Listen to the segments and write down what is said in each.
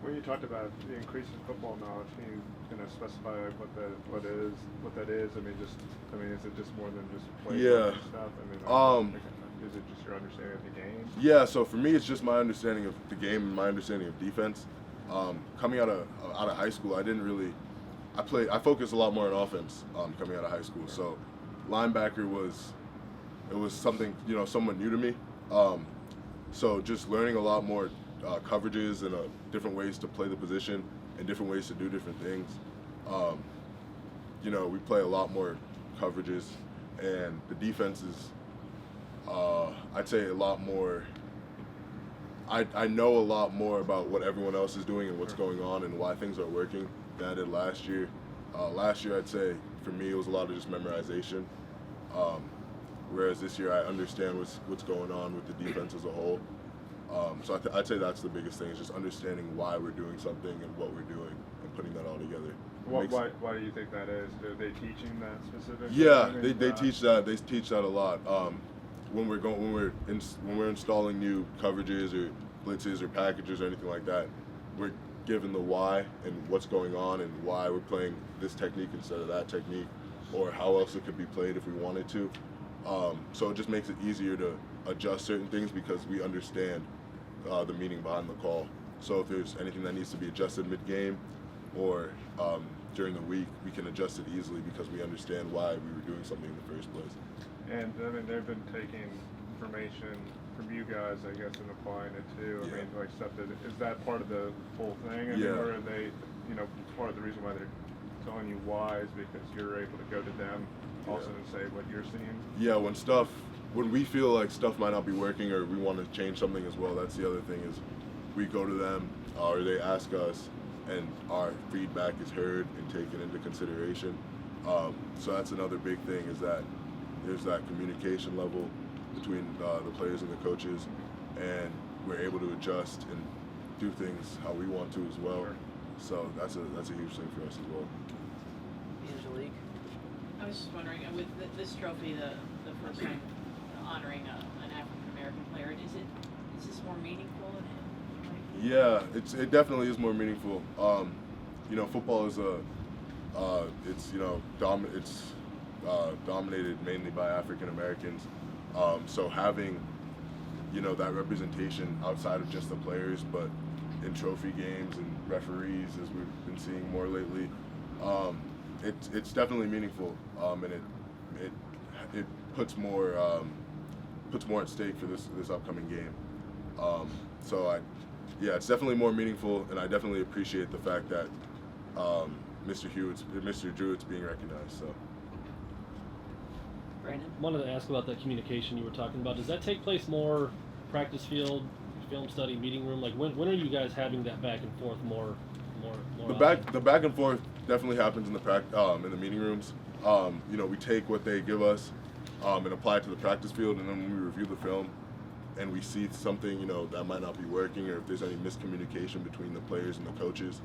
When you talked about the increase in football knowledge, can you specify like what that is? I mean, is it just more than just playbook and stuff? I mean, is it just your understanding of the game? Yeah. So for me, it's just my understanding of the game and my understanding of defense. Coming out of high school, I focused a lot more on offense coming out of high school. So linebacker was something somewhat new to me. So just learning a lot more coverages and different ways to play the position and different ways to do different things. We play a lot more coverages, and the defense is, I'd say, a lot more. I know a lot more about what everyone else is doing and what's going on and why things are working than I did last year. Last year, I'd say, for me, it was a lot of just memorization. Whereas this year, I understand what's going on with the defense as a whole. So I'd say that's the biggest thing, is just understanding why we're doing something and what we're doing and putting that all together. Why do you think that is? Are they teaching that specifically? Yeah, they teach that. They teach that a lot. When we're installing new coverages or blitzes or packages or anything like that, we're given the why and what's going on and why we're playing this technique instead of that technique, or how else it could be played if we wanted to. So it just makes it easier to adjust certain things because we understand the meaning behind the call. So if there's anything that needs to be adjusted mid-game or during the week, we can adjust it easily because we understand why we were doing something in the first place. And I mean, they've been taking information from you guys, I guess, and applying it too. I mean, like stuff is that part of the whole thing? I mean, or are they, part of the reason why they're telling you why is because you're able to go to them also and say what you're seeing? Yeah, when we feel like stuff might not be working or we want to change something as well, that's the other thing, is we go to them or they ask us, and our feedback is heard and taken into consideration. So that's another big thing, is that there's that communication level between the players and the coaches, and we're able to adjust and do things how we want to as well. Sure. So that's a huge thing for us as well. Angelique? I was just wondering, with this trophy, the first time honoring an African American player, is this more meaningful? Yeah, it definitely is more meaningful. Football is dominated mainly by African Americans. So having that representation outside of just the players, but in trophy games and referees, as we've been seeing more lately, it's definitely meaningful, and it puts more at stake for this upcoming game. It's definitely more meaningful, and I definitely appreciate the fact that Mr. Jewett's being recognized. So. Brandon? Wanted to ask about that communication you were talking about. Does that take place more practice field, film study, meeting room? Like when are you guys having that back and forth more? The back and forth definitely happens in the meeting rooms. We take what they give us and apply it to the practice field, and then when we review the film and we see something that might not be working, or if there's any miscommunication between the players and the coaches,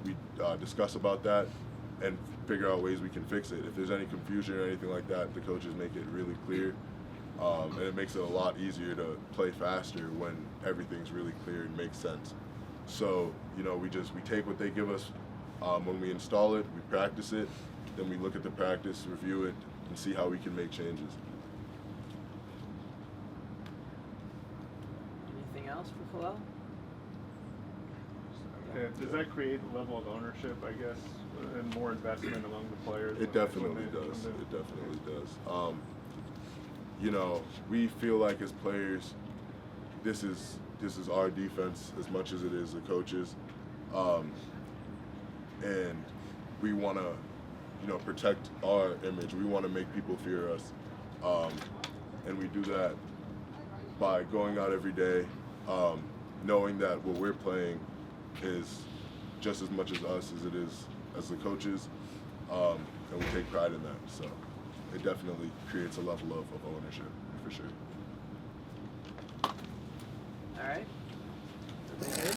we discuss about that and figure out ways we can fix it. If there's any confusion or anything like that, the coaches make it really clear, and it makes it a lot easier to play faster when everything's really clear and makes sense. So we take what they give us. When we install it, we practice it, then we look at the practice, review it, and see how we can make changes. Anything else for Kalel? Does that create a level of ownership, I guess, and more investment among the players? It definitely does. It definitely does. We feel like as players, this is our defense as much as it is the coaches, and we want to, protect our image. We want to make people fear us, and we do that by going out every day, knowing that what we're playing is just as much as us as it is as the coaches, and we take pride in that. So it definitely creates a level of ownership, for sure. All right. Everybody good?